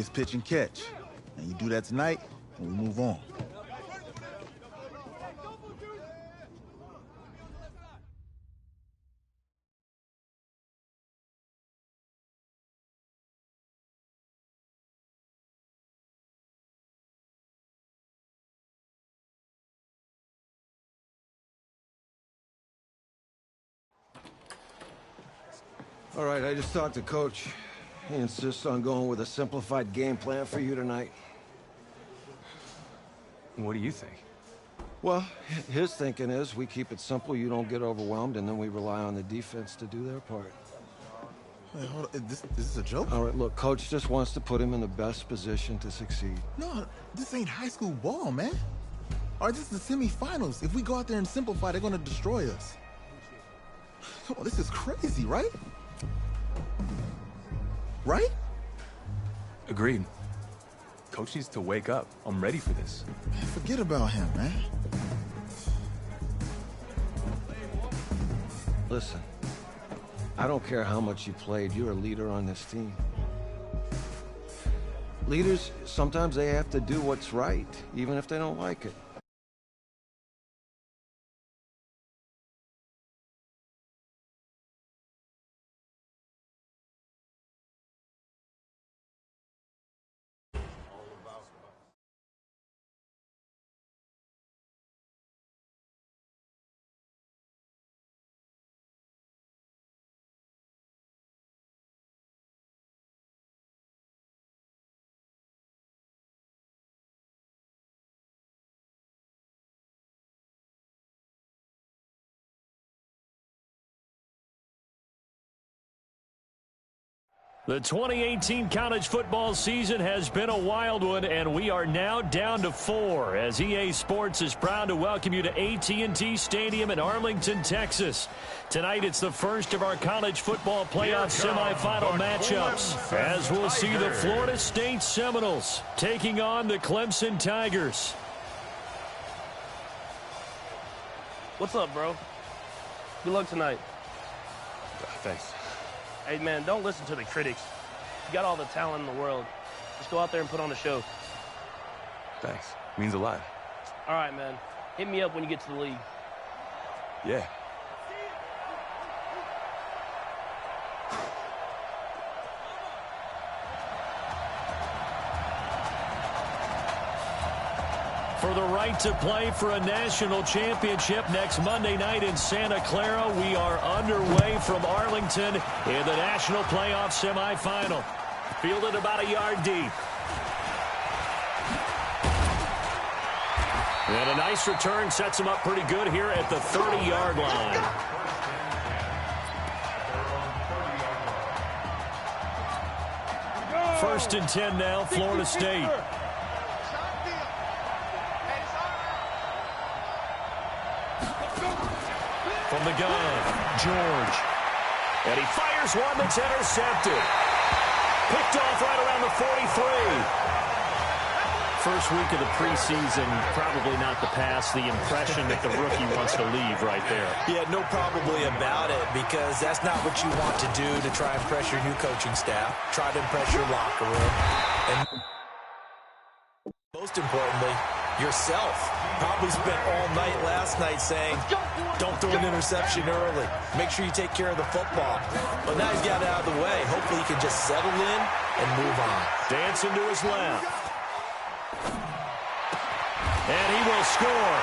Easiest pitch and catch. And you do that tonight, and we move on. All right, I just talked to Coach. He insists on going with a simplified game plan for you tonight. What do you think? Well, his thinking is we keep it simple, you don't get overwhelmed, and then we rely on the defense to do their part. Wait, hold on. This is a joke? All right, look, Coach just wants to put him in the best position to succeed. No, this ain't high school ball, man. All right, this is the semifinals. If we go out there and simplify, they're going to destroy us. Come on, this is crazy, right? Right? Agreed. Coach needs to wake up. I'm ready for this. Man, forget about him, man. Listen, I don't care how much you played, you're a leader on this team. Leaders, sometimes they have to do what's right, even if they don't like it. The 2018 college football season has been a wild one, and we are now down to 4 as EA Sports is proud to welcome you to AT&T Stadium in Arlington, Texas. Tonight, it's the first of our college football playoff semifinal matchups, as we'll see the Florida State Seminoles taking on the Clemson Tigers. What's up, bro? Good luck tonight. Thanks. Hey, man, don't listen to the critics. You got all the talent in the world. Just go out there and put on a show. Thanks. Means a lot. All right, man. Hit me up when you get to the league. Yeah. For the right to play for a national championship next Monday night in Santa Clara, we are underway from Arlington in the national playoff semifinal. Fielded about a yard deep. And a nice return sets him up pretty good here at the 30-yard line. First and 10 now, Florida State. From the gun, George. And he fires one that's intercepted. Picked off right around the 43. First week of the preseason, probably not the pass, the impression that the rookie wants to leave right there. Yeah, no probably about it, because that's not what you want to do to try and impress your new coaching staff. Try to impress your locker room. And most importantly, yourself. Probably spent all night last night saying, don't throw an interception early. Make sure you take care of the football. But now he's got it out of the way. Hopefully he can just settle in and move on. Dancing to his left. And he will score.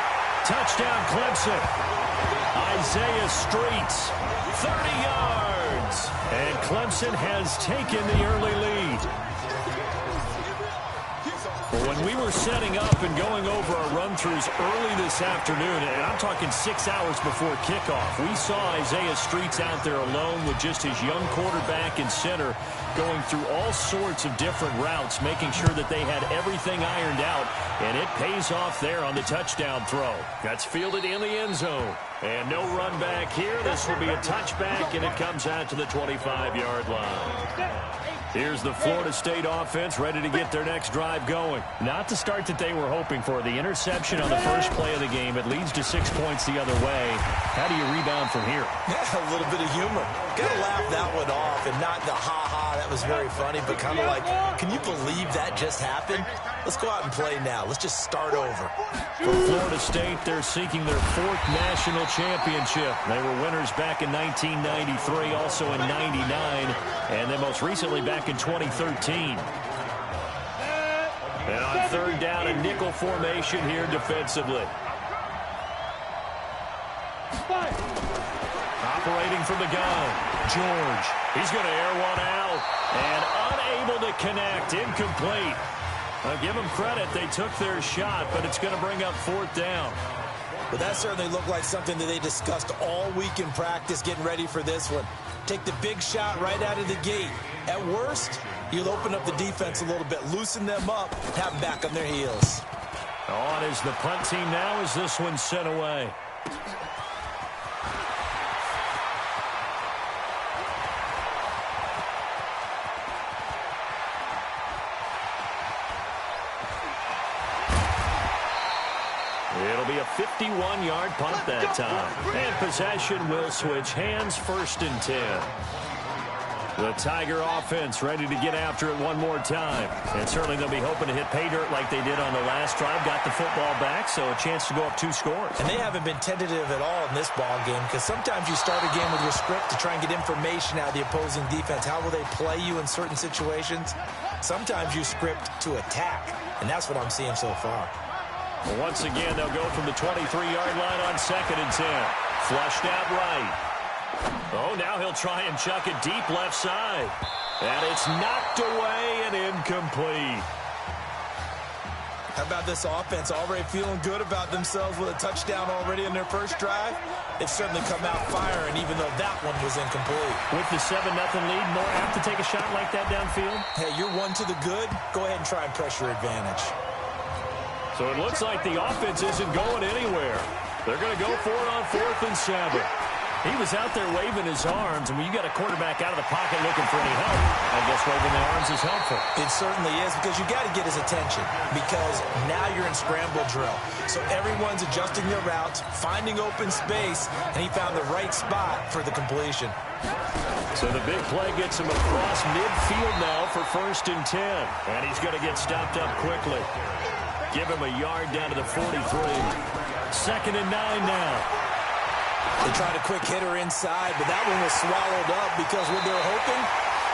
Touchdown, Clemson. Isaiah Streets, 30 yards. And Clemson has taken the early lead. Well, when we were setting up and going over our run-throughs early this afternoon, and I'm talking 6 hours before kickoff, we saw Isaiah Streets out there alone with just his young quarterback and center going through all sorts of different routes, making sure that they had everything ironed out, and it pays off there on the touchdown throw. That's fielded in the end zone. And no run back here. This will be a touchback, and it comes out to the 25-yard line. Here's the Florida State offense ready to get their next drive going. Not the start that they were hoping for. The interception on the first play of the game. It leads to 6 points the other way. How do you rebound from here? Yeah, a little bit of humor. Got to laugh that one off and not the ha-ha, that was very funny, but kind of like, can you believe that just happened? Let's go out and play now. Let's just start over. For Florida State, they're seeking their 4th national championship. They were winners back in 1993, also in 99, and then most recently back in 2013. And on 3rd down, a nickel formation here defensively. Operating from the gun, George. He's going to air one out and unable to connect. Incomplete. I'll give them credit. They took their shot, but it's going to bring up 4th down. But that certainly looked like something that they discussed all week in practice getting ready for this one. Take the big shot right out of the gate. At worst, you'll open up the defense a little bit, loosen them up, have them back on their heels. On is the punt team now as this one's sent away. It'll be a 51-yard punt that time. And possession will switch hands, 1st and 10. The Tiger offense ready to get after it one more time. And certainly they'll be hoping to hit pay dirt like they did on the last drive. Got the football back, so a chance to go up 2 scores. And they haven't been tentative at all in this ball game, because sometimes you start a game with your script to try and get information out of the opposing defense. How will they play you in certain situations? Sometimes you script to attack, and that's what I'm seeing so far. Well, once again, they'll go from the 23-yard line on 2nd and 10. Flushed out right. Oh, now he'll try and chuck it deep left side. And it's knocked away and incomplete. How about this offense already feeling good about themselves with a touchdown already in their first drive? They've certainly come out firing, even though that one was incomplete. With the 7-0 lead, more apt to take a shot like that downfield? Hey, you're 1 to the good. Go ahead and try and press your advantage. So it looks like the offense isn't going anywhere. They're going to go for it on 4th and 7. He was out there waving his arms, and when you got a quarterback out of the pocket looking for any help, I guess waving the arms is helpful. It certainly is, because you got to get his attention, because now you're in scramble drill. So everyone's adjusting their routes, finding open space, and he found the right spot for the completion. So the big play gets him across midfield now for 1st and 10. And he's going to get stopped up quickly. Give him a yard down to the 43. 2nd and 9 now. They tried a quick hitter inside, but that one was swallowed up because what they're hoping,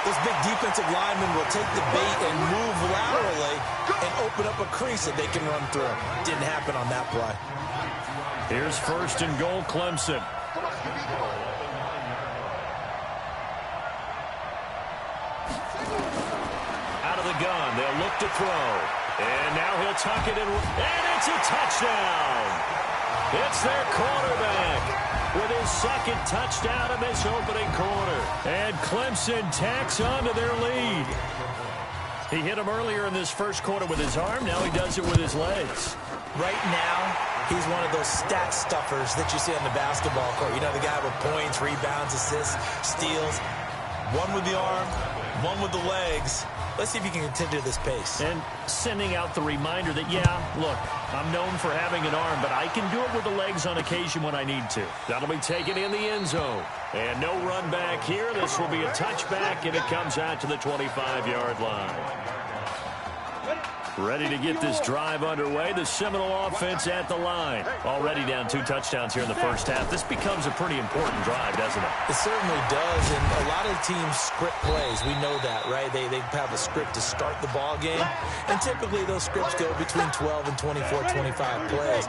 those big defensive linemen will take the bait and move laterally and open up a crease that they can run through. Didn't happen on that play. Here's 1st and goal, Clemson. Out of the gun, they'll look to throw. And now he'll tuck it in, and it's a touchdown. It's their quarterback with his 2nd touchdown in this opening quarter. And Clemson tacks on to their lead. He hit him earlier in this first quarter with his arm. Now he does it with his legs. Right now, he's one of those stat stuffers that you see on the basketball court. You know, the guy with points, rebounds, assists, steals. One with the arm, one with the legs. Let's see if he can continue this pace. And sending out the reminder that, yeah, look, I'm known for having an arm, but I can do it with the legs on occasion when I need to. That'll be taken in the end zone. And no run back here. This will be a touchback, and it comes out to the 25-yard line. Ready to get this drive underway. The Seminole offense at the line. Already down 2 touchdowns here in the first half. This becomes a pretty important drive, doesn't it? It certainly does, and a lot of teams script plays. We know that, right? They have a script to start the ball game, and typically those scripts go between 12 and 24, 25 plays.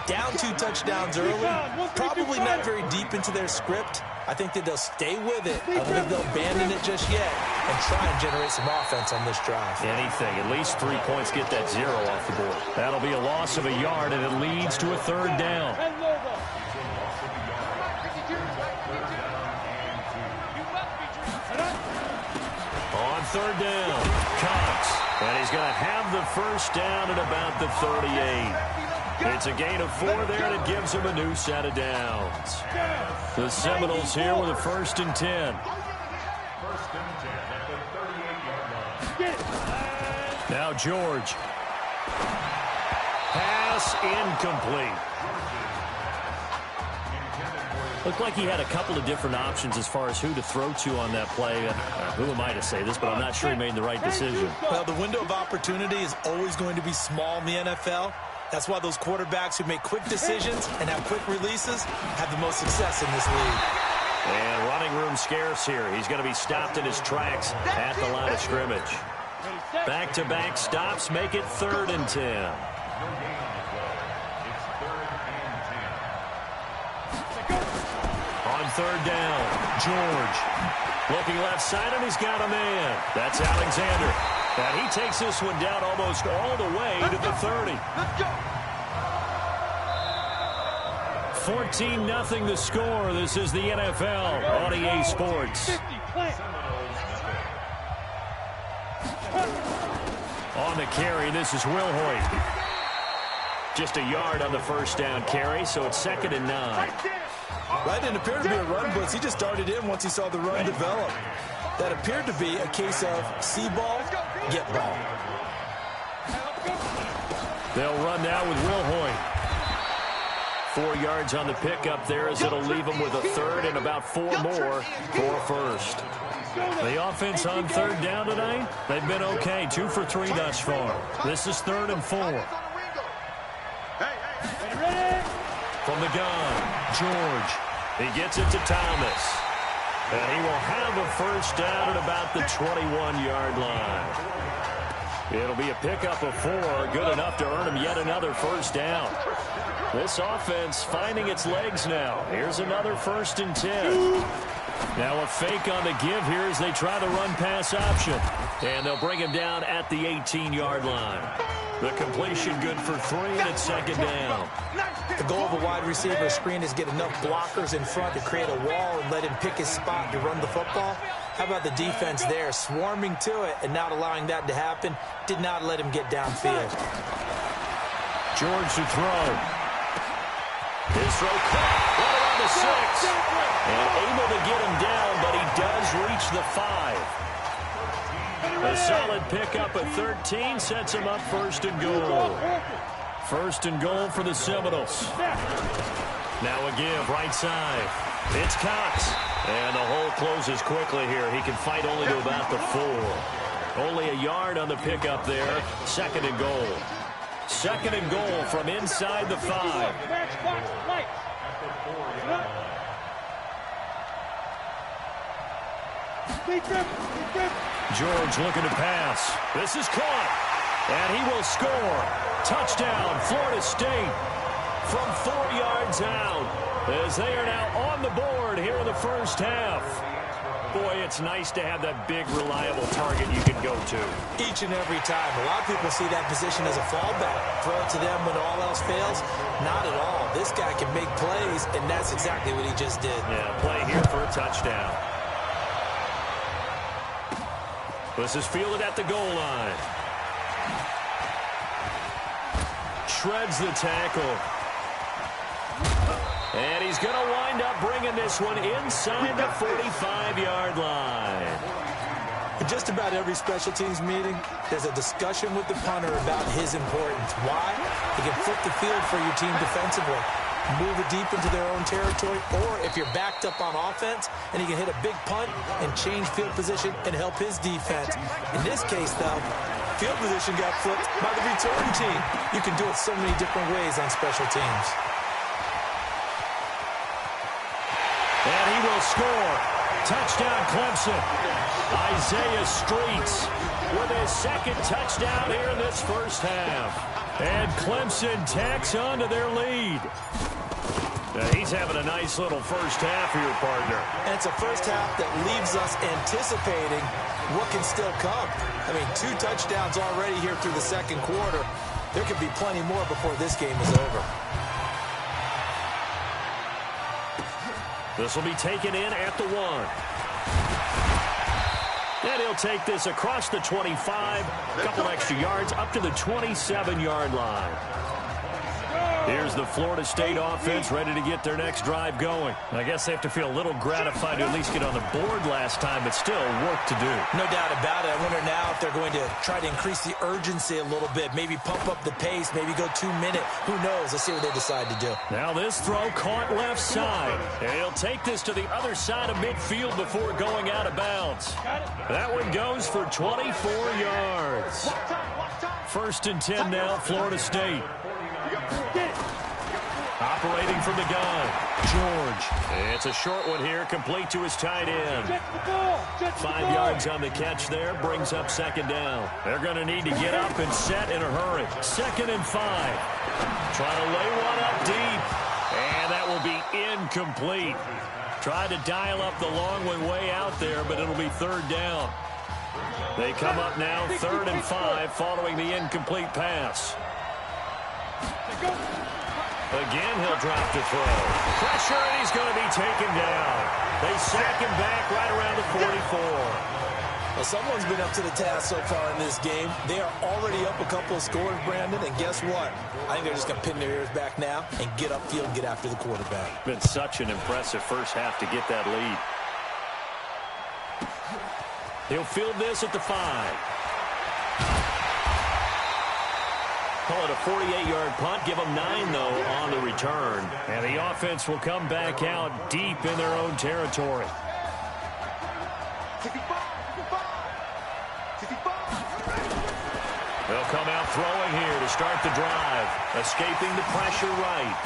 Down 2 touchdowns early, probably not very deep into their script. I think that they'll stay with it. I don't think they'll abandon it just yet and try and generate some offense on this drive. Anything. At least 3 points get that 0 off the board. That'll be a loss of a yard, and it leads to a 3rd down. On 3rd down, Cox. And he's going to have the first down at about the 38. It's a gain of 4 there that gives him a new set of downs. The Seminoles here with a 1st and 10. Now George. Pass incomplete. Looked like he had a couple of different options as far as who to throw to on that play. Who am I to say this, but I'm not sure he made the right decision. Well, the window of opportunity is always going to be small in the NFL. That's why those quarterbacks who make quick decisions and have quick releases have the most success in this league. And running room scarce here. He's going to be stopped in his tracks at the line of scrimmage. Back-to-back stops make it 3rd and 10. On 3rd down, George. Looking left side, and he's got a man. That's Alexander. And he takes this one down almost all the way to the 30. 14-0 the score. This is the NFL on EA Sports. On the carry, this is Wilhoit. Just a yard on the 1st down carry, so it's 2nd and 9. That didn't appear to be a run blitz. He just darted in once he saw the run develop. That appeared to be a case of see ball, get ball. They'll run now with Wilhoit. 4 yards on the pickup there as it'll leave him with a 3rd and about 4 more for 1st. The offense on 3rd down tonight, they've been okay. 2 for 3 thus far. This is 3rd and 4. From the gun, George. He gets it to Thomas. And he will have a 1st down at about the 21-yard line. It'll be a pickup of 4, good enough to earn him yet another 1st down. This offense finding its legs now. Here's another 1st and 10. Now a fake on the give here as they try the run-pass option. And they'll bring him down at the 18-yard line. The completion good for 3, and it's 2nd down. The goal of a wide receiver screen is get enough blockers in front to create a wall and let him pick his spot to run the football. How about the defense there, swarming to it and not allowing that to happen? Did not let him get downfield. George to throw. His throw caught right around the 6. And able to get him down, but he does reach the 5. A solid pickup at 13 sets him up 1st and goal. 1st and goal for the Seminoles. Now a give right side. It's Cox. And the hole closes quickly here. He can fight only to about the 4. Only a yard on the pickup there. 2nd and goal. 2nd and goal from inside the 5. George looking to pass. This is caught. And he will score. Touchdown, Florida State. From 4 yards out. As they are now on the board here in the 1st half. Boy, it's nice to have that big, reliable target you can go to. Each and every time. A lot of people see that position as a fallback. Throw it to them when all else fails. Not at all. This guy can make plays, and that's exactly what he just did. Yeah, play here for a touchdown. This is fielded at the goal line. Shreds the tackle. And he's going to wind up bringing this one inside the 45-yard line. In just about every special teams meeting, there's a discussion with the punter about his importance. Why? He can flip the field for your team defensively, move it deep into their own territory, or if you're backed up on offense, and he can hit a big punt and change field position and help his defense. In this case, though, field position got flipped by the return team. You can do it so many different ways on special teams. And he will score. Touchdown, Clemson. Isaiah Streets with his 2nd touchdown here in this 1st half. And Clemson tacks on to their lead. He's having a nice little 1st half here, partner. And it's a 1st half that leaves us anticipating what can still come. I mean, 2 touchdowns already here through the 2nd quarter. There could be plenty more before this game is over. This will be taken in at the 1. And he'll take this across the 25. A couple extra yards up to the 27-yard line. Here's the Florida State offense ready to get their next drive going. I guess they have to feel a little gratified to at least get on the board last time, but still work to do. No doubt about it. I wonder now if they're going to try to increase the urgency a little bit, maybe pump up the pace, maybe go 2 minute. Who knows? Let's see what they decide to do. Now this throw caught left side. And he'll take this to the other side of midfield before going out of bounds. That one goes for 24 yards. 1st and 10 now, Florida State. Operating from the gun, George. It's a short one here, complete to his tight end. 5 yards on the catch there, brings up 2nd down. They're going to need to get up and set in a hurry. 2nd and 5. Trying to lay one up deep, and that will be incomplete. Tried to dial up the long one way out there, but it'll be 3rd down. They come up now, 3rd and 5, following the incomplete pass. Again, he'll drop the throw. Pressure, and he's going to be taken down. They sack him back right around the 44. Well, someone's been up to the task so far in this game. They are already up a couple of scores, Brandon, and guess what? I think they're just going to pin their ears back now and get upfield and get after the quarterback. Been such an impressive first half to get that lead. He'll field this at the 5. Call it a 48-yard punt. Give them 9, though, on the return. And the offense will come back out deep in their own territory. They'll come out throwing here to start the drive. Escaping the pressure right.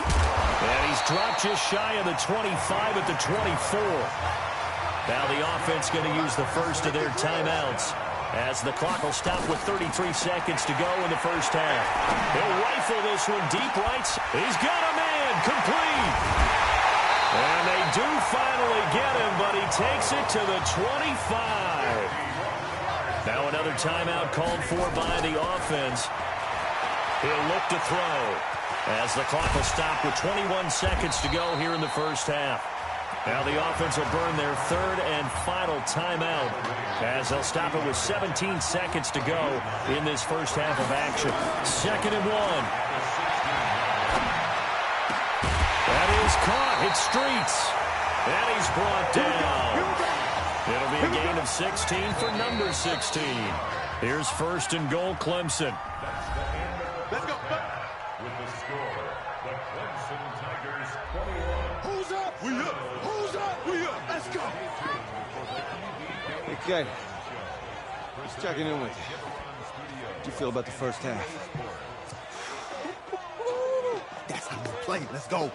And he's dropped just shy of the 25 at the 24. Now the offense going to use the first of their timeouts, as the clock will stop with 33 seconds to go in the first half. He'll rifle this one deep right. He's got a man complete. And they do finally get him, but he takes it to the 25. Now another timeout called for by the offense. He'll look to throw, as the clock will stop with 21 seconds to go here in the first half. Now the offense will burn their 3rd and final timeout, as they'll stop it with 17 seconds to go in this first half of action. 2nd and 1. That is caught. It's Streets. And he's brought down. It'll be a gain of 16 for number 16. Here's 1st and goal, Clemson. Let's go. With the score, the Clemson Tigers 21. Who's up? We up. Who's up? We up. Let's go. Okay. Just checking in with you. How do you feel about the first half? That's how we play. Let's go.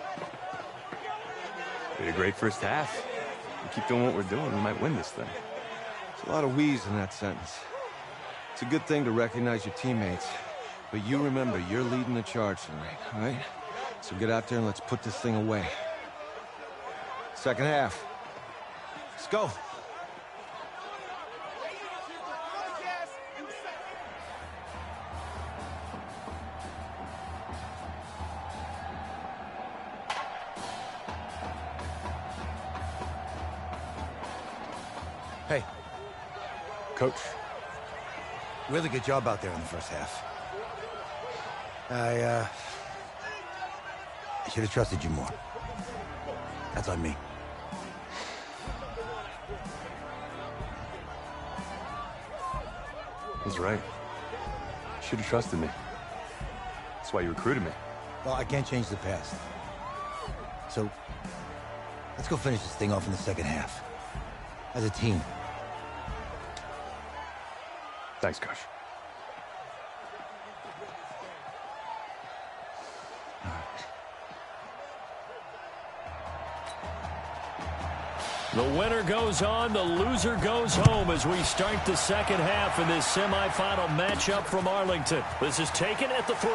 We had a great first half. We keep doing what we're doing, we might win this thing. There's a lot of wheeze in that sentence. It's a good thing to recognize your teammates. But you remember, you're leading the charge tonight, all right? So get out there and let's put this thing away. 2nd half. Let's go. Hey, Coach, really good job out there in the first half. I should have trusted you more. That's on me. that's right. You should have trusted me. That's why you recruited me. Well, I can't change the past. So, let's go finish this thing off in the 2nd half. As a team. Thanks, Coach. The winner goes on, the loser goes home as we start the 2nd half in this semifinal matchup from Arlington. This is taken at the 3.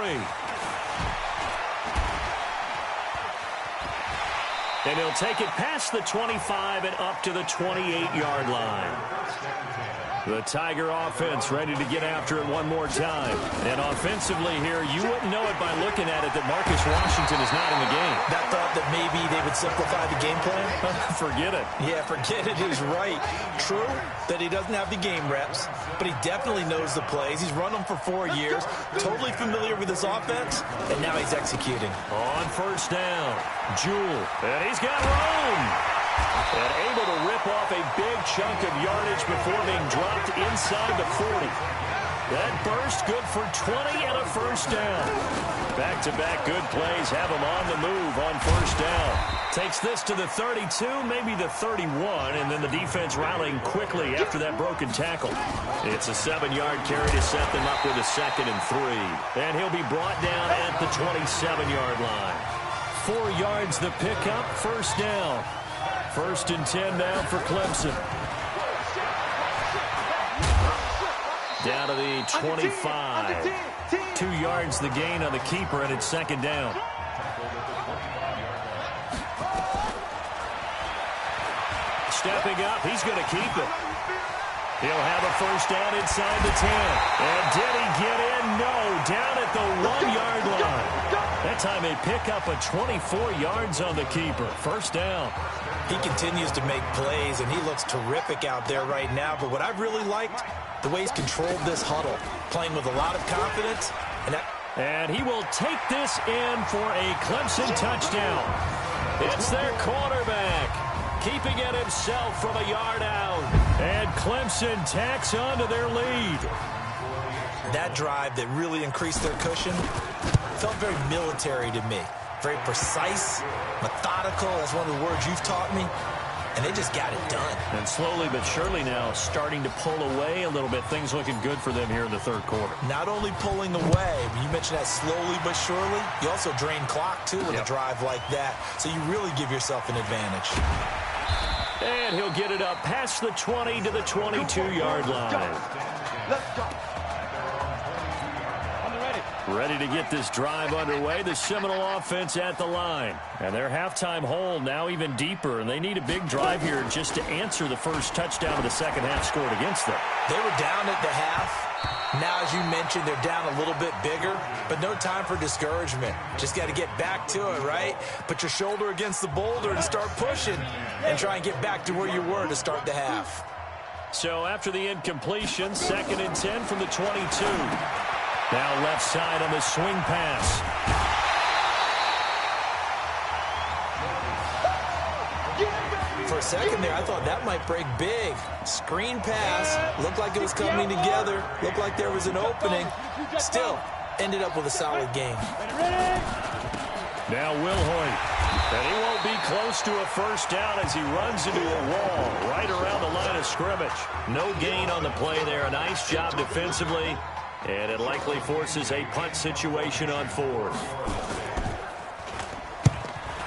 And he'll take it past the 25 and up to the 28-yard line. The Tiger offense ready to get after it one more time. And offensively here, you wouldn't know it by looking at it that Marcus Washington is not in the game. That thought that maybe they would simplify the game plan? Forget it. Yeah, forget it is right. True that he doesn't have the game reps, but he definitely knows the plays. He's run them for 4 years, totally familiar with this offense, and now he's executing. On first down, Jewell, and he's got room. And able to rip off a big chunk of yardage before being dropped inside the 40. That burst good for 20 and a first down. Back-to-back good plays have him on the move on first down. Takes this to the 32, maybe the 31, and then the defense rallying quickly after that broken tackle. It's a 7-yard carry to set them up with a 2nd and 3. And he'll be brought down at the 27-yard line. 4 yards the pickup, first down. 1st and 10 now for Clemson. Down to the 25. 2 yards the gain on the keeper, and it's 2nd down. Stepping up, he's going to keep it. He'll have a first down inside the 10. And did he get in? No, down at the 1-yard line. That time they pick up a 24 yards on the keeper. First down. He continues to make plays, and he looks terrific out there right now. But what I've really liked, the way he's controlled this huddle, playing with a lot of confidence. And he will take this in for a Clemson touchdown. It's their quarterback, keeping it himself from a yard out. And Clemson tacks onto their lead. That drive that really increased their cushion felt very military to me. Very precise, methodical. That's one of the words you've taught me. And they just got it done. And slowly but surely now starting to pull away a little bit. Things looking good for them here in the 3rd quarter. Not only pulling away, you mentioned that slowly but surely, you also drain clock, too, with a drive like that. So you really give yourself an advantage. And he'll get it up past the 20 to the 22-yard line. Let's go. Ready to get this drive underway. The Seminole offense at the line. And their halftime hole now even deeper. And they need a big drive here just to answer the first touchdown of the second half scored against them. They were down at the half. Now, as you mentioned, they're down a little bit bigger. But no time for discouragement. Just got to get back to it, right? Put your shoulder against the boulder and start pushing. And try and get back to where you were to start the half. So after the incompletion, 2nd and 10 from the 22. Now left side on the swing pass. For a second there, I thought that might break big. Screen pass. Looked like it was coming together. Looked like there was an opening. Still, ended up with a solid game. Now Wilhoit. And he won't be close to a first down as he runs into a wall right around the line of scrimmage. No gain on the play there. A nice job defensively. And it likely forces a punt situation on 4th.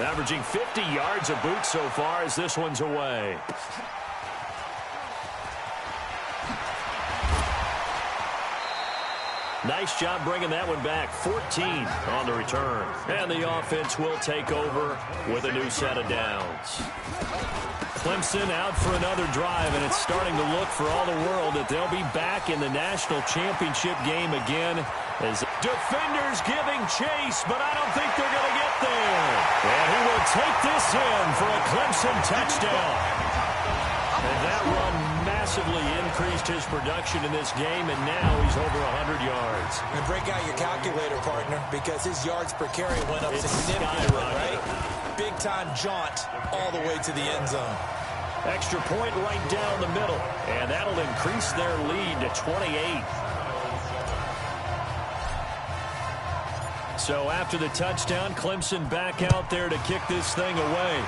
Averaging 50 yards a boot so far as this one's away. Nice job bringing that one back. 14 on the return. And the offense will take over with a new set of downs. Clemson out for another drive, and it's starting to look for all the world that they'll be back in the national championship game again as defenders giving chase, but I don't think they're going to get there. And he will take this in for a Clemson touchdown. And that run massively increased his production in this game, and now he's over 100 yards. And break out your calculator, partner, because his yards per carry went up significantly, right? Big-time jaunt all the way to the end zone. Extra point right down the middle, and that'll increase their lead to 28. So after the touchdown, Clemson back out there to kick this thing away.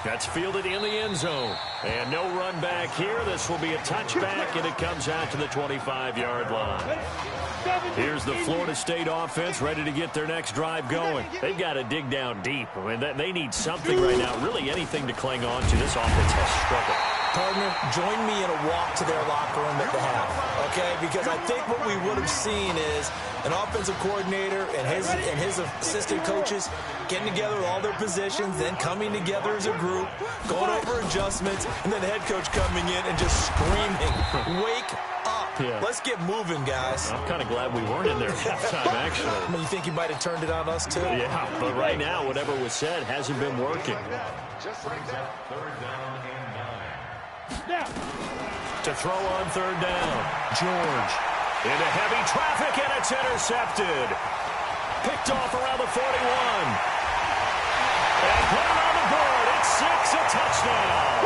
That's fielded in the end zone. And no run back here. This will be a touchback, and it comes out to the 25-yard line. Here's the Florida State offense ready to get their next drive going. They've got to dig down deep. I mean, they need something right now, really anything to cling on to. This offense has struggled. Partner, join me in a walk to their locker room at the half, okay? Because I think what we would have seen is an offensive coordinator and his assistant coaches getting together with all their positions, then coming together as a group, going over adjustments, and then the head coach coming in and just screaming, "Wake up. Yeah. Let's get moving, guys." I'm kind of glad we weren't in there at halftime, actually. I mean, you think he might have turned it on us, too? Yeah, but right now, whatever was said hasn't been working. Just brings up third down and 9. To throw on third down, George. Into heavy traffic, and it's intercepted. Picked off around the 41. And put it on the board. It's 6, a touchdown.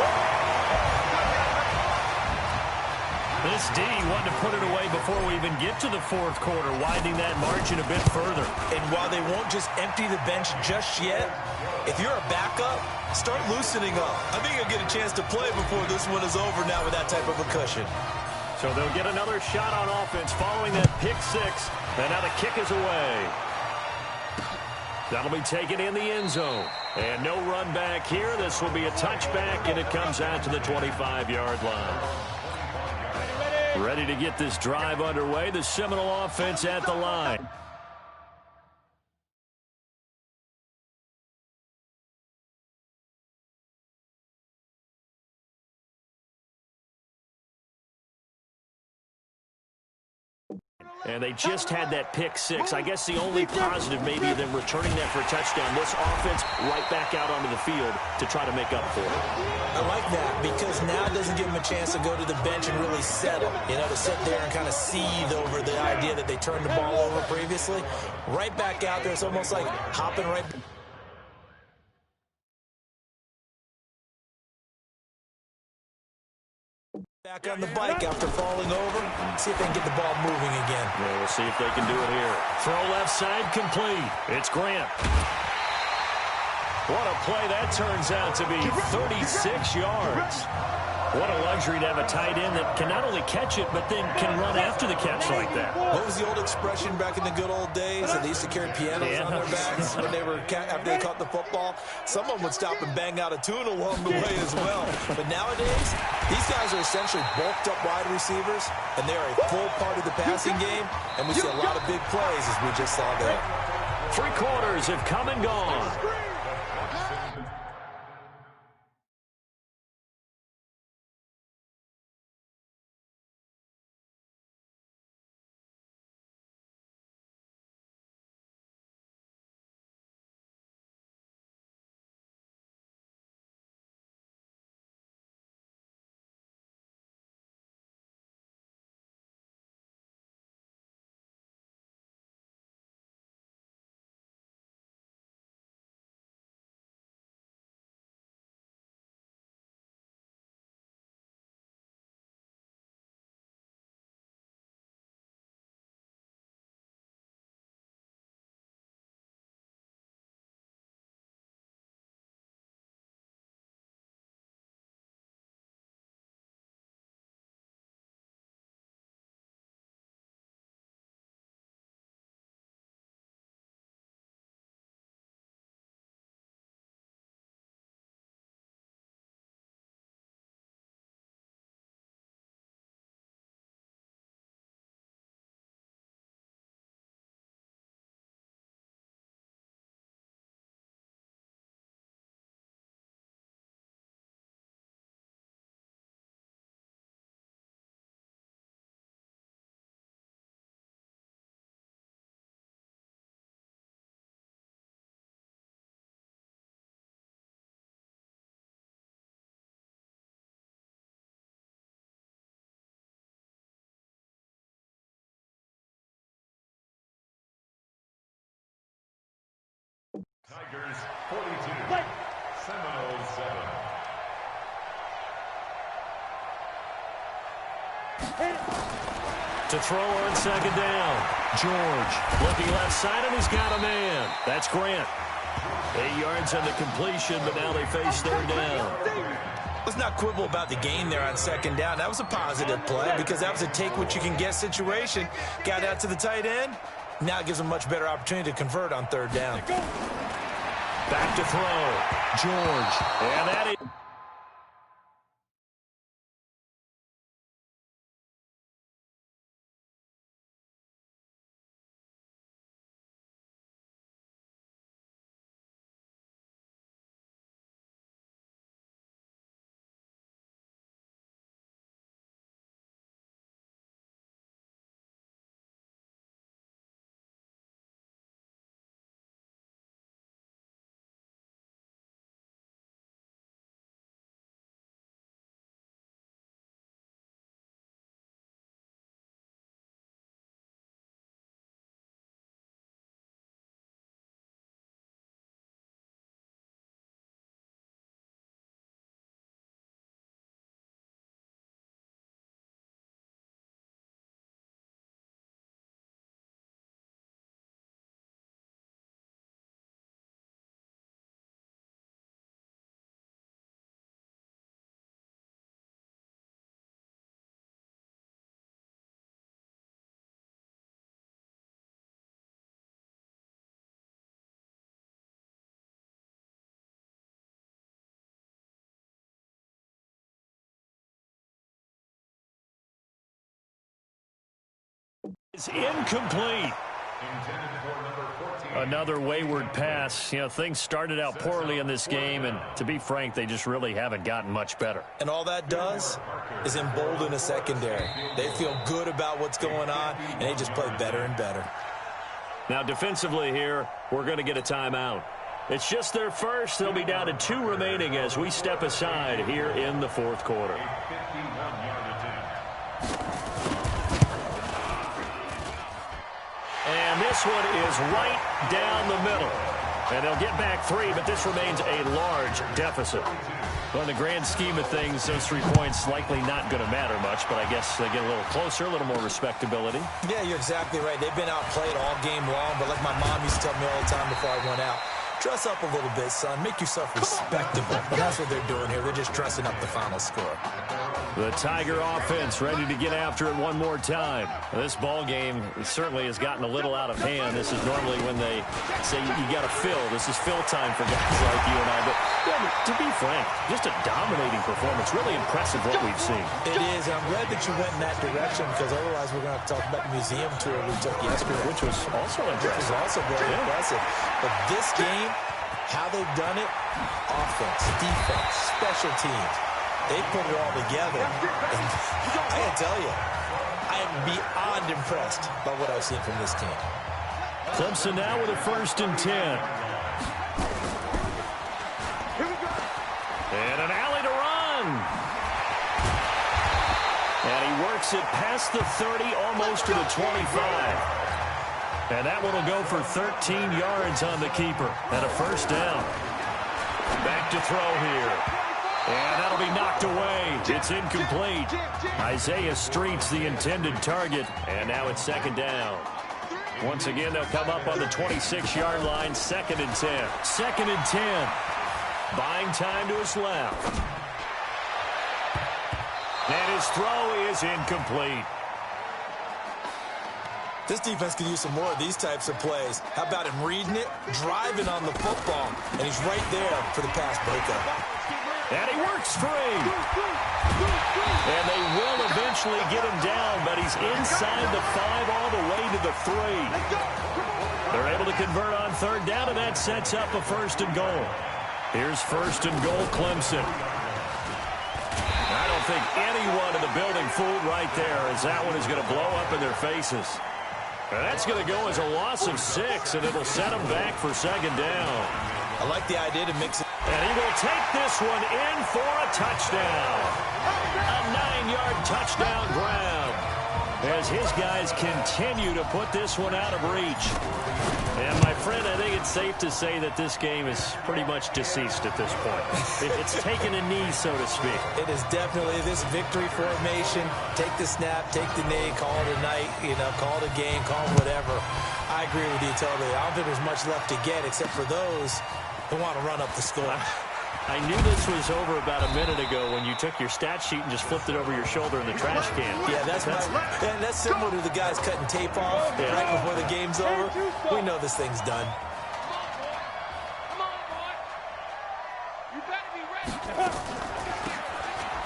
This D wanted to put it away before we even get to the fourth quarter, widening that margin a bit further. And while they won't just empty the bench just yet, if you're a backup, start loosening up. I think you'll get a chance to play before this one is over now with that type of a cushion. So they'll get another shot on offense following that pick 6. And now the kick is away. That'll be taken in the end zone. And no run back here. This will be a touchback, and it comes out to the 25-yard line. Ready to get this drive underway. The Seminole offense at the line. And they just had that pick 6. I guess the only positive maybe them returning that for a touchdown. This offense right back out onto the field to try to make up for it. I like that because now it doesn't give them a chance to go to the bench and really settle. You know, to sit there and kind of seethe over the idea that they turned the ball over previously. Right back out there. It's almost like hopping right back on the bike after falling over. See if they can get the ball moving again. Yeah, we'll see if they can do it here. Throw left side complete. It's Grant. What a play that turns out to be. 36 yards. What a luxury to have a tight end that can not only catch it, but then can run after the catch like that. What was the old expression back in the good old days? That they used to carry pianos on their backs when they were after they caught the football. Someone would stop and bang out a tune along the way as well. But nowadays, these guys are essentially bulked up wide receivers, and they are a full part of the passing game. And we see a lot of big plays as we just saw there. 3 quarters have come and gone. Tigers 42, Seminoles 7. To throw on second down. George looking left side, and he's got a man. That's Grant. 8 yards on the completion, but now they face third down. Let's not quibble about the gain there on second down. That was a positive play because that was a take-what-you-can-get situation. Got out to the tight end. Now it gives them a much better opportunity to convert on third down. Back to throw. George. And that is... It's incomplete. Another wayward pass. You know, things started out poorly in this game, and to be frank, they just really haven't gotten much better. And all that does is embolden a secondary. They feel good about what's going on, and they just play better and better. Now, defensively here, we're going to get a timeout. It's just their first. They'll be down to 2 remaining as we step aside here in the fourth quarter. And this one is right down the middle. And they'll get back 3, but this remains a large deficit. Well, in the grand scheme of things, those 3 points likely not going to matter much, but I guess they get a little closer, a little more respectability. Yeah, you're exactly right. They've been outplayed all game long, but like my mom used to tell me all the time before I went out, dress up a little bit, son. Make yourself respectable. And that's what they're doing here. They're just dressing up the final score. The Tiger offense ready to get after it one more time. This ball game certainly has gotten a little out of hand. This is normally when they say you got to fill. This is fill time for guys like you and I. But to be frank, just a dominating performance. Really impressive what we've seen. It is. And I'm glad that you went in that direction because otherwise we're going to have to talk about the museum tour we took yesterday. Which was also impressive. Which was also very impressive. But this game, how they've done it, offense, defense, special teams. They put it all together. And I gotta tell you, I am beyond impressed by what I've seen from this team. Clemson now with a 1st and 10. And an alley to run. And he works it past the 30, almost to the 25. And that one will go for 13 yards on the keeper and a 1st down. Back to throw here. And that'll be knocked away. It's incomplete. Isaiah Street's the intended target. And now it's 2nd down. Once again, they'll come up on the 26-yard line. 2nd and 10. 2nd and 10. Buying time to his left. And his throw is incomplete. This defense could use some more of these types of plays. How about him reading it, driving on the football, and he's right there for the pass breakup. And he works free. And they will eventually get him down, but he's inside the 5 all the way to the 3. They're able to convert on 3rd down, and that sets up a 1st and goal. Here's 1st and goal, Clemson. I don't think anyone in the building fooled right there, as that one is going to blow up in their faces. And that's going to go as a loss of 6, and it'll set them back for 2nd down. I like the idea to mix it. And he will take this one in for a touchdown. A 9-yard touchdown grab as his guys continue to put this one out of reach. And, my friend, I think it's safe to say that this game is pretty much deceased at this point. It's taken a knee, so to speak. It is definitely this victory formation. Take the snap, take the knee, call it a night, call it a game, call it whatever. I agree with you totally. I don't think there's much left to get except for those who want to run up the score. I knew this was over about a minute ago when you took your stat sheet and just flipped it over your shoulder in the trash can. Yeah, that's similar to the guys cutting tape off right before the game's over. We know this thing's done.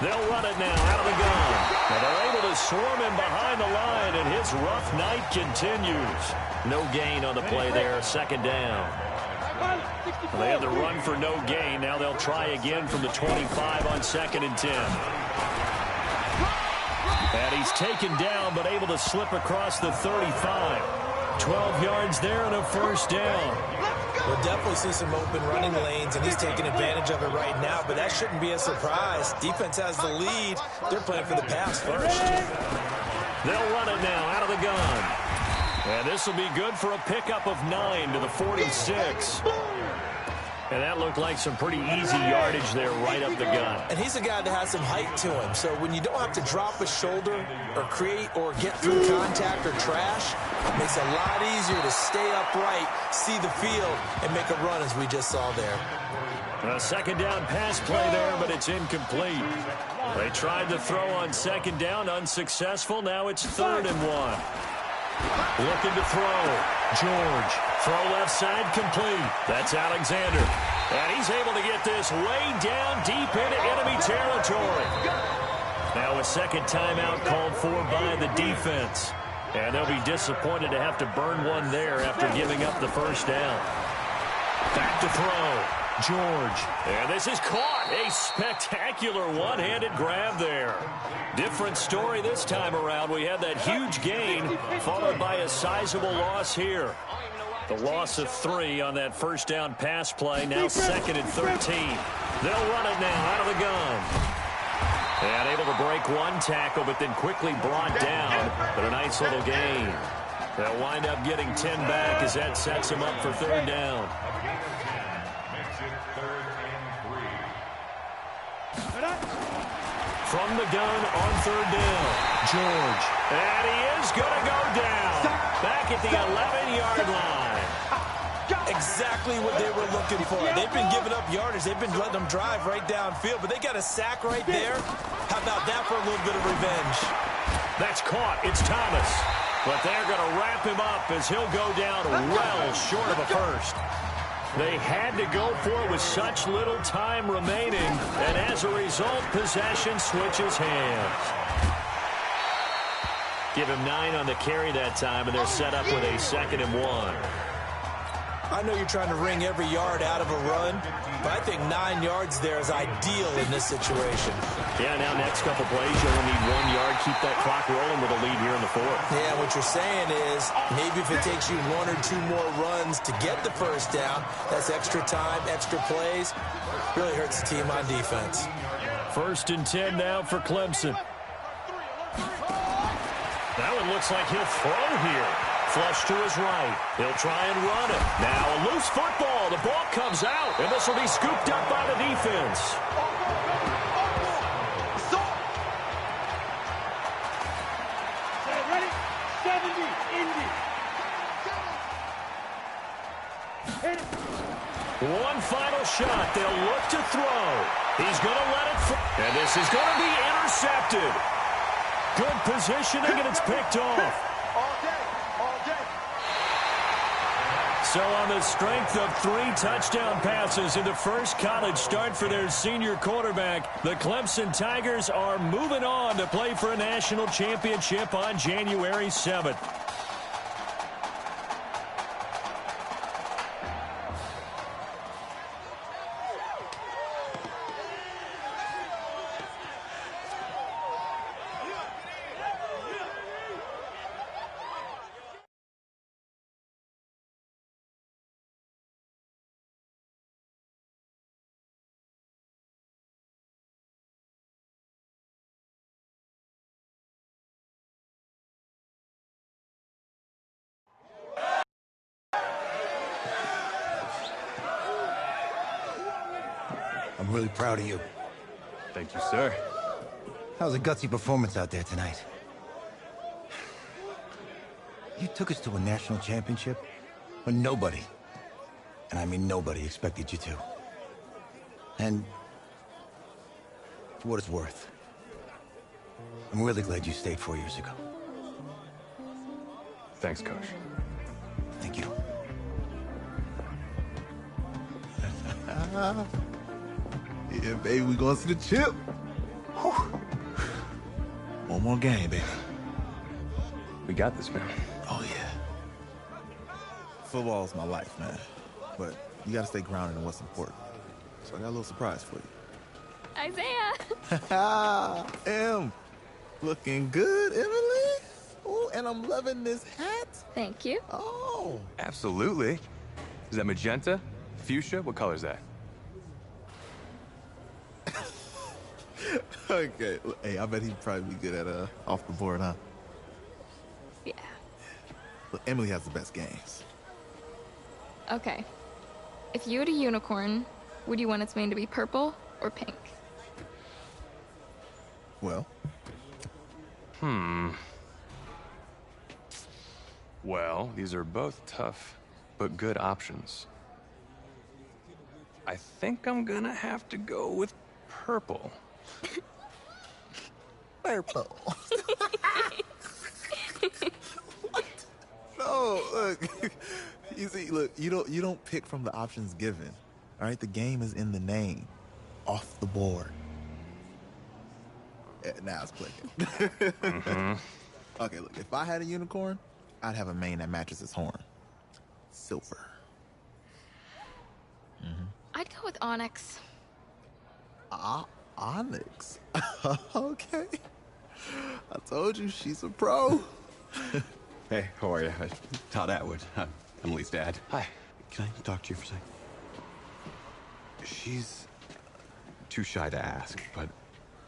They'll run it now out of the gun. And they're able to swarm him behind the line, and his rough night continues. No gain on the play there, 2nd down. Well, they had the run for no gain. Now they'll try again from the 25 on 2nd and 10. And he's taken down, but able to slip across the 35. 12 yards there and a 1st down. We'll definitely see some open running lanes, and he's taking advantage of it right now, but that shouldn't be a surprise. Defense has the lead. They're playing for the pass first. They'll run it now out of the gun. And this will be good for a pickup of 9 to the 46. And that looked like some pretty easy yardage there right up the gut. And he's a guy that has some height to him. So when you don't have to drop a shoulder or create or get through contact or trash, it makes it a lot easier to stay upright, see the field, and make a run as we just saw there. A 2nd down pass play there, but it's incomplete. They tried to throw on 2nd down, unsuccessful. Now it's 3rd and 1. Looking to throw. George. Throw left side complete. That's Alexander. And he's able to get this way down deep into enemy territory. Now a 2nd timeout called for by the defense. And they'll be disappointed to have to burn one there after giving up the first down. Back to throw. George. And this is caught. A spectacular one-handed grab there. Different story this time around. We had that huge gain followed by a sizable loss here. The loss of 3 on that first down pass play. Now 2nd and 13. They'll run it now out of the gun. And able to break one tackle, but then quickly brought down. But a nice little gain. They'll wind up getting 10 back as that sets them up for 3rd down. From the gun on 3rd down, George. And he is going to go down. Back at the 11-yard line. Exactly what they were looking for. They've been giving up yardage. They've been letting them drive right downfield, but they got a sack right there. How about that for a little bit of revenge? That's caught. It's Thomas. But they're going to wrap him up as he'll go down well short of a first. They had to go for it with such little time remaining, and as a result, possession switches hands. Give him 9 on the carry that time, and they're set up with a 2nd and 1. I know you're trying to wring every yard out of a run, but I think 9 yards there is ideal in this situation. Yeah, now next couple plays, you only need 1 yard. Keep that clock rolling with a lead here in the 4th. Yeah, what you're saying is maybe if it takes you 1 or 2 more runs to get the first down, that's extra time, extra plays. Really hurts the team on defense. 1st and 10 now for Clemson. That one looks like he'll throw here. Flush to his right. He'll try and run it. Now a loose football. The ball comes out, and this will be scooped up by the defense. Ready? 70, Indy. One final shot. They'll look to throw. He's going to let it fly. And this is going to be intercepted. Good positioning, and it's picked off. So on the strength of 3 touchdown passes in the first college start for their senior quarterback, the Clemson Tigers are moving on to play for a national championship on January 7th. I'm really proud of you. Thank you, sir. That was a gutsy performance out there tonight. You took us to a national championship when nobody, and I mean nobody, expected you to. And for what it's worth, I'm really glad you stayed 4 years ago. Thanks, Coach. Thank you. Yeah, baby, we going to the chip. Whew. One more game, baby. We got this, man. Oh, yeah. Football's my life, man. But you got to stay grounded in what's important. So I got a little surprise for you. Isaiah! Em, looking good, Emily. Oh, and I'm loving this hat. Thank you. Oh. Absolutely. Is that magenta? Fuchsia? What color is that? Okay. Hey, I bet he'd probably be good at off the board, huh? Yeah. Look, Emily has the best games. Okay. If you had a unicorn, would you want its mane to be purple or pink? Well. Well, these are both tough, but good options. I think I'm gonna have to go with purple. Purple. What? No, look. You see, look, you don't pick from the options given. All right, the game is in the name. Off the board. Now it's clicking. Okay, look, if I had a unicorn, I'd have a mane that matches its horn. Silver. I'd go with Onyx. Onyx. Okay. I told you, she's a pro. Hey, how are you? Todd Atwood. I'm Emily's dad. Hi. Can I talk to you for a second? She's too shy to ask, but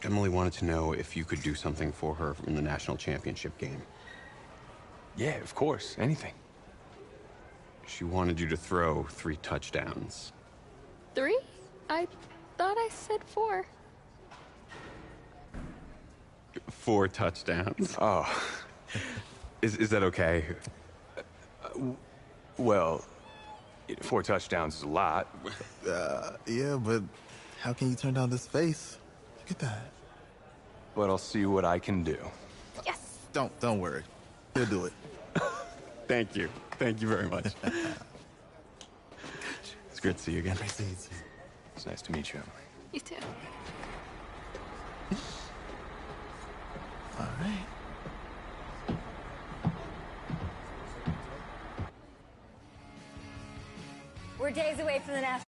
Emily wanted to know if you could do something for her in the national championship game. Yeah, of course. Anything. She wanted you to throw 3 touchdowns. 3? I thought I said 4. 4 touchdowns. Oh. Is that okay? Well, 4 touchdowns is a lot. Yeah, but how can you turn down this face? Look at that. But I'll see what I can do. Yes. Don't worry. He'll do it. Thank you. Thank you very much. It's great to see you again. Great to see you. It's nice to meet you, Emily. You too. All right. We're days away from the national